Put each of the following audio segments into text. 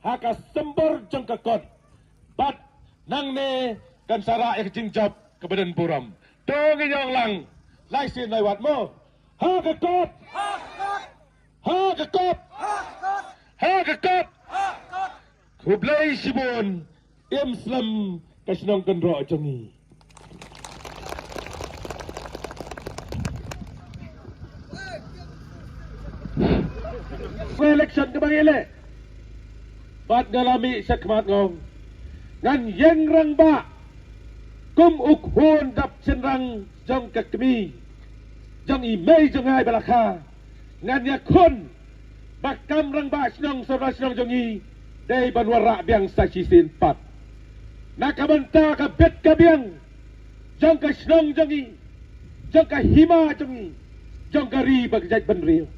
haka sembur jeng kekot. Bat nang ne kan sara ek jingjap ke badan buram. Dong yang lang lai sin lai wat mo. Ha kekot. Ha kekot. Ha kekot. Kublai sibun Islam kasnong kendro jongi. Election ke bangile. Bat galami sa kemat ngong. Ngan yang rang ba. Kum ukhun dap senrang jong kakmi. Jong imei jong hai balakha. Ngan yakun. Bakam rang ba senong saudara senong jongi. Day banwara biang saksi sin pat. Nakabanta ka bet ka biang. Jong ka senong jongi. Jong ka hima jongi. Jong ka ri bagjaj banriyo.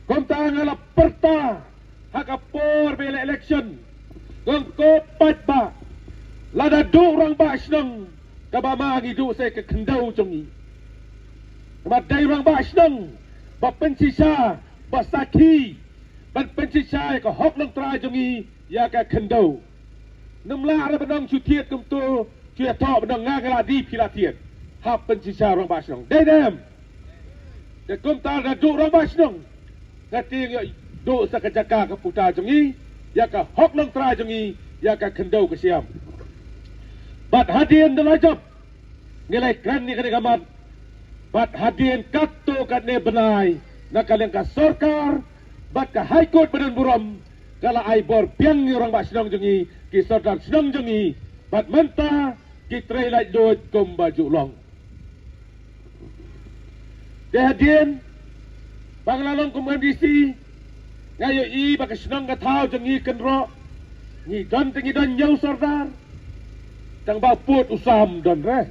Kung tangala perta hakapor bila election kung kopat ba lada durang ba senang kabama ngidu saya ke kendau jongi madai orang ba senang ba pensisa ba saki ban pensisa ke hok lang tra jongi ya ke kendau nemla ara benang cutiet kum tu cuya to benang ngagala di pilatiet hap pensisa orang ba senang dedem de kum ta da durang ba senang Kati do sa kajaka ka puta jongi ya ka hok lang tra jongi ya ka kendau ke siam bat hadien delajap nilai kran ni kene gamat bat hadien katto kadne benai nakaleng ka sarkar bat ka high court badan buram kala ai bor piang ni orang ba senang jongi ki sarkar senang jongi bat menta ki trai lai do kom baju long de hadien Banglalong kumandisi ngayo i baka senang gatau jangi kenro ni don tingi don nyau sardar tang baput usam don re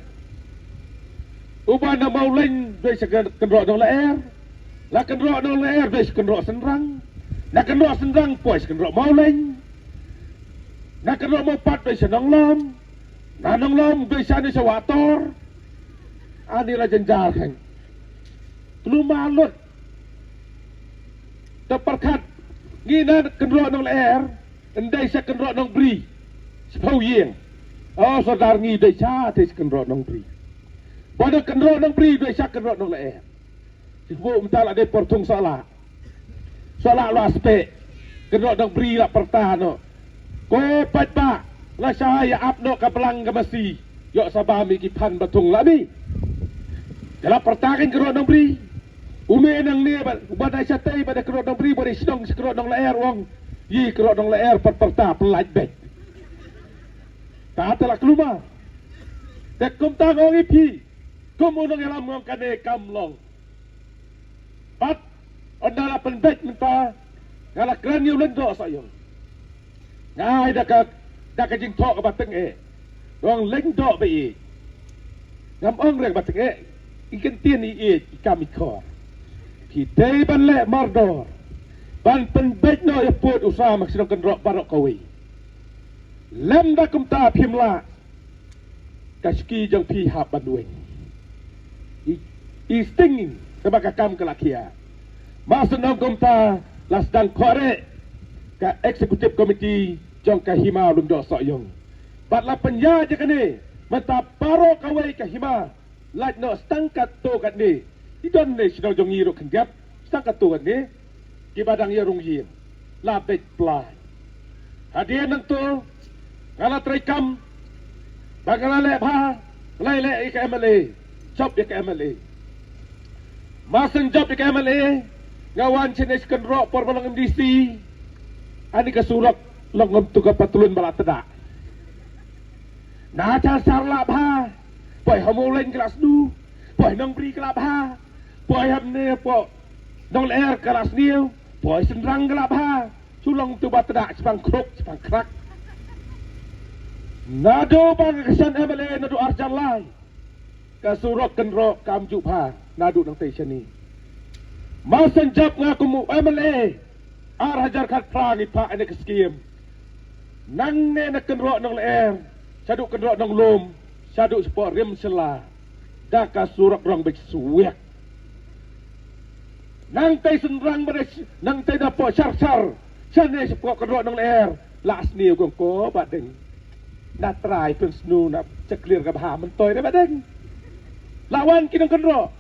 uban na mau leng doi sa kenro dong laer la kenro dong laer doi sa kenro senrang na kenro senrang pois kenro mau leng na kenro mau pat doi sa nong lom na nong lom doi sa ni sa wator ani la jenjar heng lumalut terperkat ngina kendro nong leer endai sa kendro nong bri sepau yeng oh saudar ngi dai sa te kendro nong bri pada kendro nong bri dai sa kendro nong leer sibu mentala de portung sala lo aspe kendro nong bri la pertano ko pat ba la saya apno ka pelang ka masi yo sabami ki pan batung lami dalam pertakan kendro nong bri Ume nang ni badai satai pada kerot dong beri pada sidong kerot dong leer wong yi kerot dong leer perta pelaj bet tak telah keluar tak kum tang ong ipi kum unong elam ngong kane kamlong pat ondala pendek menta ngala kran yu lendo sayong ngai dak jing tok bateng wong lendo be ngam ong rek bateng ikan tien i kami kor Kita ban le mardor ban penbek no ya put usaha maksidong kendrok barok kawi lem da kum ta phimla kaski jong phi hap bandueng I stinging sebaka kam kelakia masnong kum ta lasdang kore ka eksekutif komiti jong ka hima lung do soyong batla penya je kene mata paro kawi ka hima laj no stangkat to kat ni Idon ne sidong jong iro kenggap sangkat tuan ne ki badang ya rung yin la bet plai hadian nang tu ngala traikam bagala le pha lai le ik MLA job ik MLA masen job ik MLA ngawan jenis kenro por balang MDC ani ka surak longom tu ka patulun bala teda na cha sarla pha poi hamu len kelas du poi nang bri kelap ha Poi ham ne po dong leer kelas niu poi senrang gelap ha sulong tu batda sepang krok sepang krak nado bang kesan MLA nado arjan lai kasurok kenro kamju pha nado nang station ni masen jap ngaku mu MLA ar hajar khat prang i pha ane keskiem nang ne na kenro nang leer sadu kenro nang lom sadu sport rim sela da kasurok rong bek suwek Nang tay senrang beres nang tay na po sar Sana sepok kerok nang leher. Las niu kong ko badeng. Na try pun snu na ceklir ke bahar mentoy dah badeng. Lawan kinong kerok.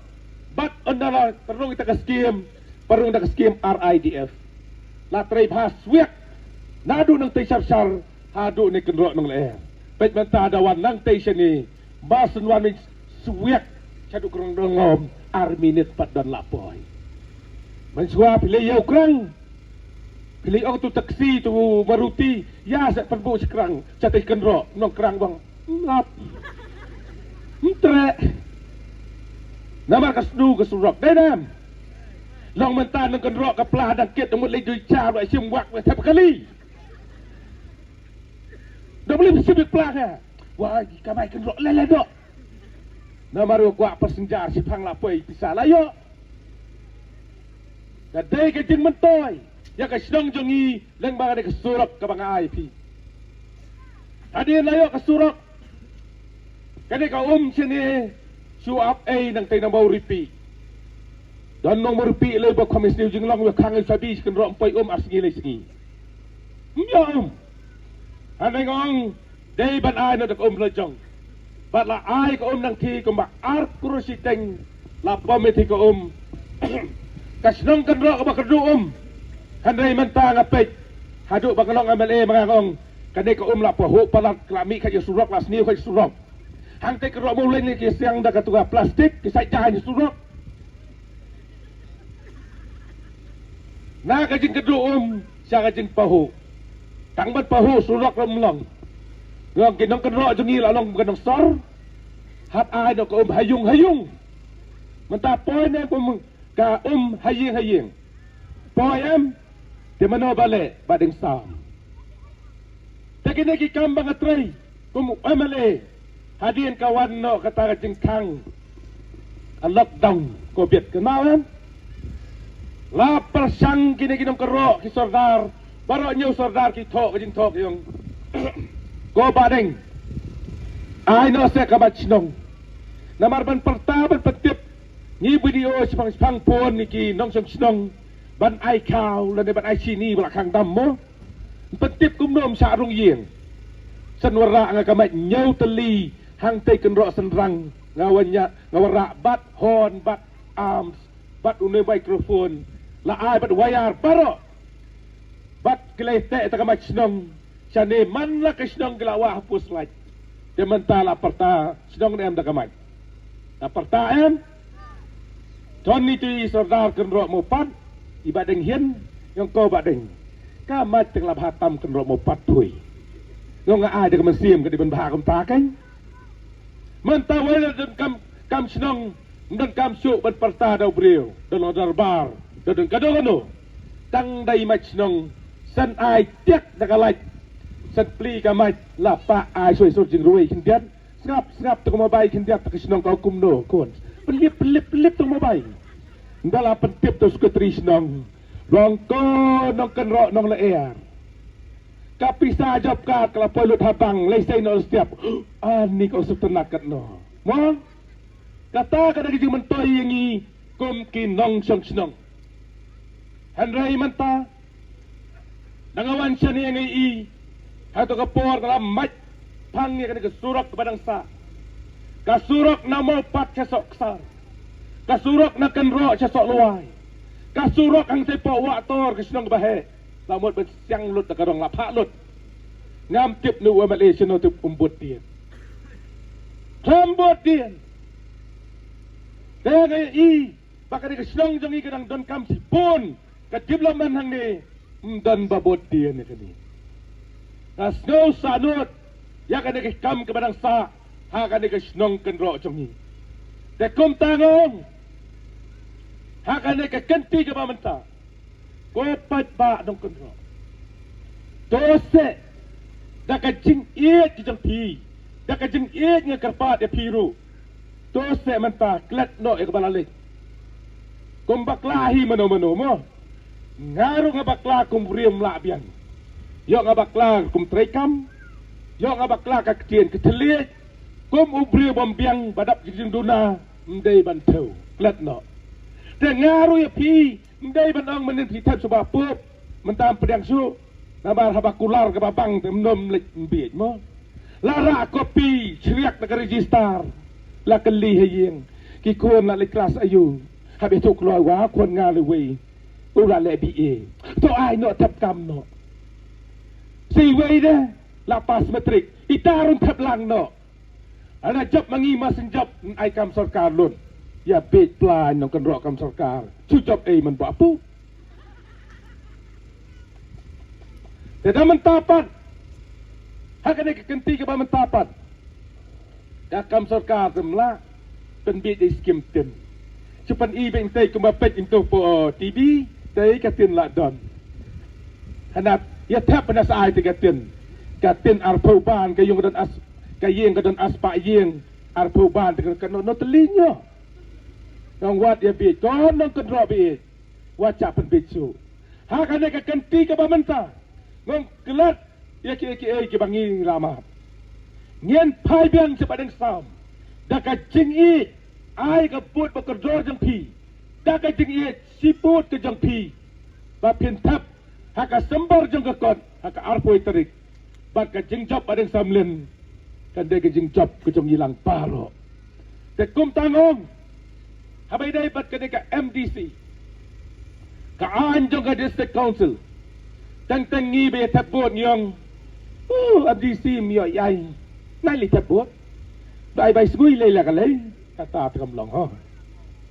Bat ondala perung kita ke skim. Perung kita ke skim RIDF. La try bahar swiak. Nadu nang tay syar-syar. Hadu ni kerok nang leher. Pet mentah dawan nang tay sini. Basun wan ni swiak. Chaduk kerong dongom. Arminit pat dan lapoy. Mensua pilih yau kerang. Pilih orang tu taksi tu maruti. Ya saya perbu sekerang. Catai kenrok. Nong kerang bang. Lap. Trek. Nama kasdu kesurok. Dedam. Long mentah nong kenrok kepelah dan kit. Tunggu lagi car. Buat siam wak. Buat kali. Dah boleh bersibik pelah ya. Wah kamai kenrok. Lele dok. Nama ru kuak persenjar. Sipang lapoi. Bisa lah yuk. Kadai kecing mentoy. Ya ke sedang jongi leng bang ada kesurok ke bang IP. Tadi layo kesurok. Kani ka sini suap nang tay nang bau ripi. Dan nong ripi le ba komis ni jing long we khang sabi kan ro poi arsingi le singi. Ya Anai ngong dei ban ai no dak le jong. Bat la ai ko nang thi ko ba ar kurusiteng la pometi ko kasnong kan ro ka ba kerdu Handai mentang apik. Haduk bakalong MLA mga kong. Kadai ka la paho palat kelami kaya surok las niu kaya surok. Hangtai kerok mulai ni kisiang dah ketua plastik kisah jahan surok. Na kajing kedu siya kajing paho. Tangbat paho surok lamlang. Ngong kinong kerok jungi lalong bukan sor. Hat ai do ka hayung. Mentapoy na ka haying. Poy di mana balik badeng sam. Tapi nak kambang atrai, kum MLA hadian kawan no kata jengkang, lockdown COVID kenalan. La persang kini kerok ki sordar, baru nyu sordar ki tok jeng tok yang go badeng. Ai no se kabat nong. Namar ban pertama petip ni video sepang pon niki nong snong. Ban ai kau dan ban ai sini belakang dammo petip kumnom sa rung yeng senwara nga kamat nyau teli hang te kenrok senrang ngawanya ngawara bat horn bat arms bat une microphone la ai bat wayar baro bat kelete ta kamat snong sane man la ka snong gelawa hapus laj de mentala perta snong em da kamat ta perta em Tony tu sordar kenrok mo pan ibadeng hian yang kau badeng kamat tenglah hatam kan romo patui ngong ai de kemensiam ke di ben bahar kompa kan mentawai dan kam senong dan kam su ben perta dau brio dan darbar dan kadang tang dai mach senong san ai tiak da kalai san pli kamat la pa ai soi soi jing ruai kindian sngap tu mobai kindian tak senong kau kumno kon pelip tu mobai Ndala pentip tu sekretari senang. Rongko nong kenrok nong leer. Kapisa job card kalau polut habang lesai no setiap. Ani kau subtenakat no. Mo? Kata kada gigi mentoy yangi kum kinong song senang. Handrai menta. Nangawan siya niya ngayi. Hato kapor dalam mat pangi kada kesurok kepadang sa. Kasurok na mo pat sesok kesar. Kasurok na kenrok sesok luai. Kasurok ang tepo waktor kesenong bahe. Lamot bersiang lut na karong lapak lut. Ngam tip ni uwa Malaysia no tip umbut dia. Umbut dia. Kaya kaya i. Baka di kesenong jong i kadang don kam sipun. Kadiblaman hang ni. Don babot dia ni kani. Kasno sanut. Ya kani kam kepadang sa. Ha kani kesenong kenrok jong i. Dekum tangong. Hakane ka kenti ka mamanta. Kopat ba dong kenro. Tose. Da ka jing iet ki jang pi. Da ka jing iet nga karpat ya piru. Tose manta klet no e kabalalik. Kum baklahi mano-mano mo. Ngaru nga bakla kum riem labian. Yo nga bakla kum trekam. Yo nga bakla ka ketien ketelit. Kum ubri bombiang badap jing duna. Mdei bantau. Klet no. Dengaru ya pi, ndai banang menin hitam sebab pup, mentam pedang su nabar habakular ke babang temnom lek biet mo lara kopi ceriak nak register la keli hayeng ki kon la le kelas ayu habis tu keluar wa kon ngalewi ura le bi to ai no tap kam no si wei de lapas metrik itarun tap lang no ana job mangi masin job ai kam sarkar lun ya bet plan nong kan ro kam sarkar chu job man ba pu tidak mentapat hak ini kekenti ke ba mentapat ya kam sarkar temla pen bit di skim tem chupan i beng tai ke ba pet into po tv tai ka tin la don hanap ya tap na sa ai te ka tin arpo ban ka yung don as ka yeng ka don as pa yeng arpo ban te ka no telinyo nong wat ya bit kon nong kan ro bit wacha pen bit su hak ini kekenti ke ba menta ngong kelat ya ki bangi lama ngien pai biang sepadeng sam da ka jing i ai ka put ba kordor jang pi da ka jing i siput ke jang pi ba pin tap ha ka sembar jang ka kon ha ka arpoi terik ba ka jing job badeng sam len kan de ka jing job ke jong hilang paro te kum tangong habai dai bat ka de ka MDC ka an jong ka district council tang ngi be tap bot nyong MDC mio yai nai li tap bot bai sgui le la ka le kata kam long ho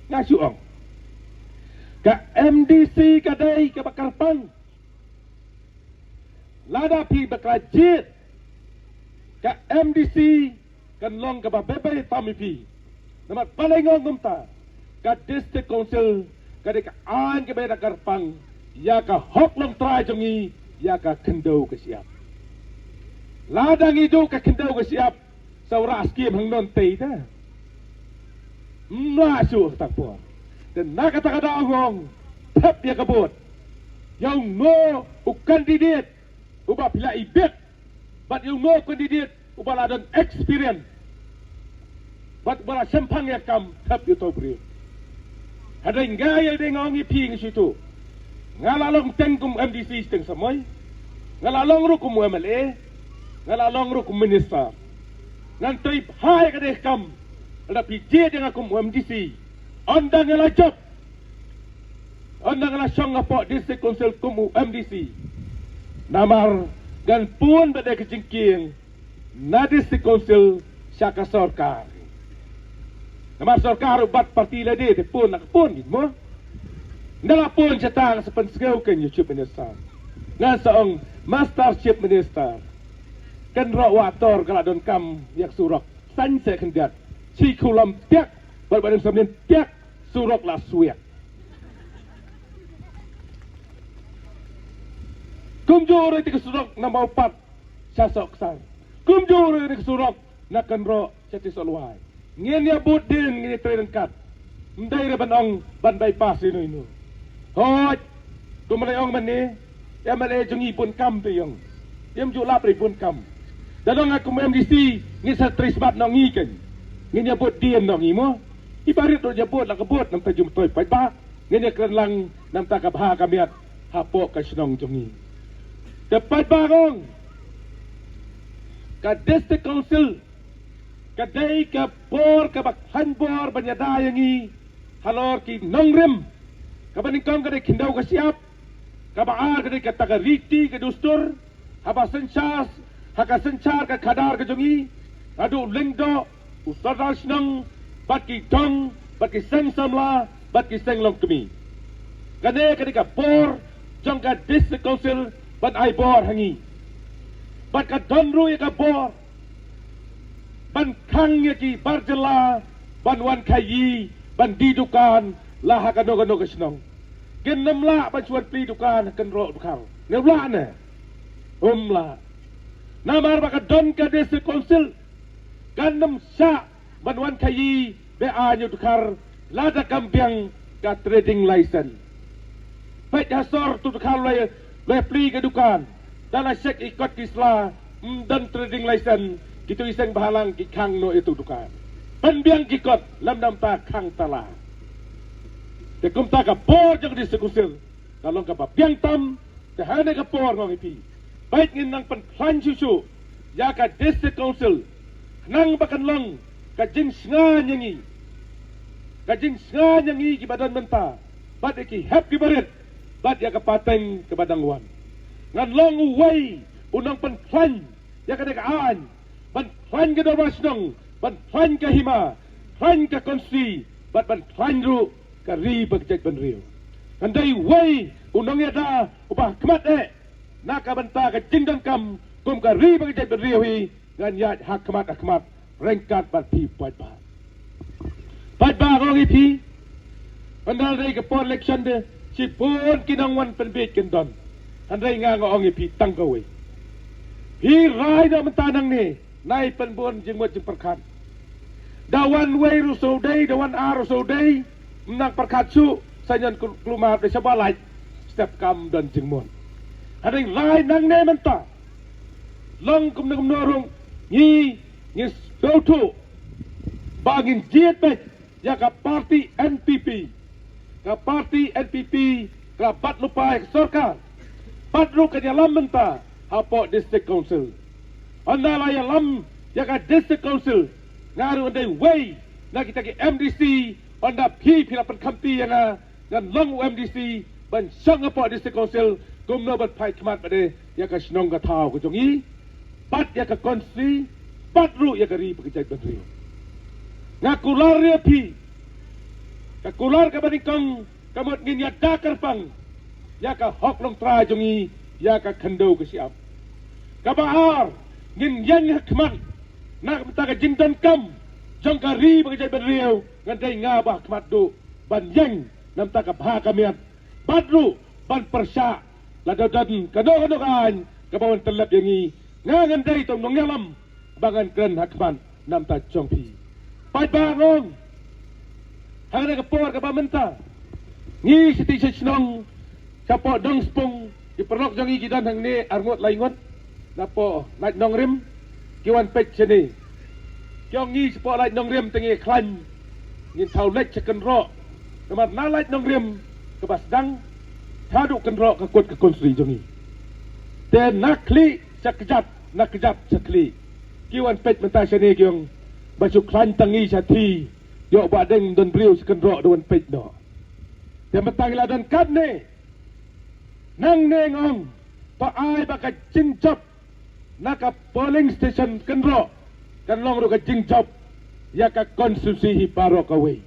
nga su ong ka MDC ka dai ka bakar pang lada pi bakrajit ka MDC kan long ka ba bebe tami pi namat palengong gumta ka district council ka de ka an ka be bakar pang ya ka hok long trai jongi ya ka kendo ka siap ladang itu ka kendo ka siap saura skim hang non tei ta masuk tak puan dan nak kata ngong tap dia kabut yang no kandidat ubah pila ibet but yang no kandidat ubah ladon experience but bala sempang ya kam tap you to bri ada ngaya de ngongi ping situ ngalalong tengkum MDC teng samoy ngalalong ru kum MLA ngalalong ru kum minister ngantai hai ka deh kam ada pije dengan kum MDC ondang ngala job ondang ngala song apo district council kum MDC namar gan pun bade kejingking na district council syaka sarkar namar sarkar ubat parti lade te pun nak pun git mo nalapon siya tang sa pansgaw kan YouTube minister nga saong master chief minister kan ro wator kala don kam yak surok san se kendat si kulam tiak bal badan samnin tiak surok la suyak kumjore ti surok na maupat sa sok sang kumjore ti surok na kan ro sa ti solwai ngien ya budin ngini trenen kat ndai re banong ban bypass ino hoi kumaleong man ni ya male jung ipun kam tu yang yam ju lap ri pun kam dadong aku MDC ni sa trisbat nong ngi kan ngi nyabut dien nong ngi mo ibarit do nyabut la kebut nam ta jum toy pai ba ngi nya kren lang nam ta ka bha kamiat hapo ka snong jung ngi tepat bagong ka district council ka dai ka bor ka bak han bor banyada yangi halor ki nongrem kabaningkong ka de kindaw ka siap kabaar ka de katagariti ka dustur haba sensyas haka sensyar ka kadar ka jongi adu lengdo ustadas nang batki dong batki seng samla batki seng long kami kane ka de ka bor jong ka district council ban ai bor hangi bat ka donru ya ka bor ban kang ya ki barjela ban wan kayi ban didukan lah kano kesnong genam la bancuan pli dukan kan ro dukang nebla ne umla namar baka don ka district council ganam sa banwan kayi be anyu dukar lada kampiang ka trading license pet hasor tu dukar le pli ke dukan dala sek ikot kisla dan trading license gitu iseng bahalang ki kang no itu dukan penbiang kikot lam dam ta kang tala te kum ta ka bor jang di sekusil kalong ka biang tam Tahana kapor ngong ipi. Baik ngin nang penplan susu. Ya ka district council. Nang bakan long. Kajing senga nyangi. Kajing senga nyangi ki badan menta. Bat iki hep ki barit. Bat ya kapateng ke badang wan. Ngan long uway. Unang penplan. Ya ka dekaan. Penplan ke dormas nong. Penplan ke hima. Plan ke konsti. Bat penplan ru. Kari berkejak benriu. Andai way unang yada ubah kemat nak banta ke jingdan kam kum kari berkejak benriu hi ngan yad hak kemat rengkat bat pi pat ba rong ipi andal rei ke pon election de si pun kinang wan penbit kendon andai nga ngong ipi tangkawe hi rai da mentanang ni nai penbon jingmot jing perkat dawan way ruso day dawan aruso day nak perkat su sanyan kelumah de sabalai setiap kam dan jingmon ading rai nang ne menta long kum norong ni Dautu bangin jiet bet ya ka parti NPP ka bat lupa ke sorkar bat ru ke dalam menta hapo district council andala ya lam ya ka district council ngaru andai way na kita ke MDC anda pi pen kampi yang ngan long MDC ban sang hapo district council gumno bat pai kmat bade ya ka snong ka thau ko jongi bat ya ka konsti patru ya kari pekerjaan menteri. Ngakular dia pi. Kakular ka banikong kamot ngin ya dakar pang. Ya ka hok long tra jongi ya ka kendo ke siap. Kabaar ngin yang hikmat. Nak minta ka jindan kam. Jong kari pekerjaan menteri ngandai ngabah kemat do ban yang namta ka bha kamiat. Patru ban persya ladadan kado kan kabawan telap yangi ngandai tong nong yalam. Bangan keren hakman nam ta chong pi. Pai bangong. Hang na kapor ka pamenta. Ni siti senong kapo dong spong diperlok jong iki dan hang ni arngot laingot. Napo lait nong rim kiwan pek sini. Jong ni sepo lait nong rim tengi klan. Ngin tau lek ceken ro. Kemat na lait nong rim kebas dang haduk ken ro ka kot ka konstri jong ni. Te nakli sekejap sekli. Kiwan pet mentah sini kiong baju klan tangi sati yo badeng don briu sekendrok don pet no. Dia mentang ladan kad ne. Nang ne ngong pa ai baka jingjop naka polling station kendrok kan long ro ka jingjop ya ka konsumsi hi paro ka we.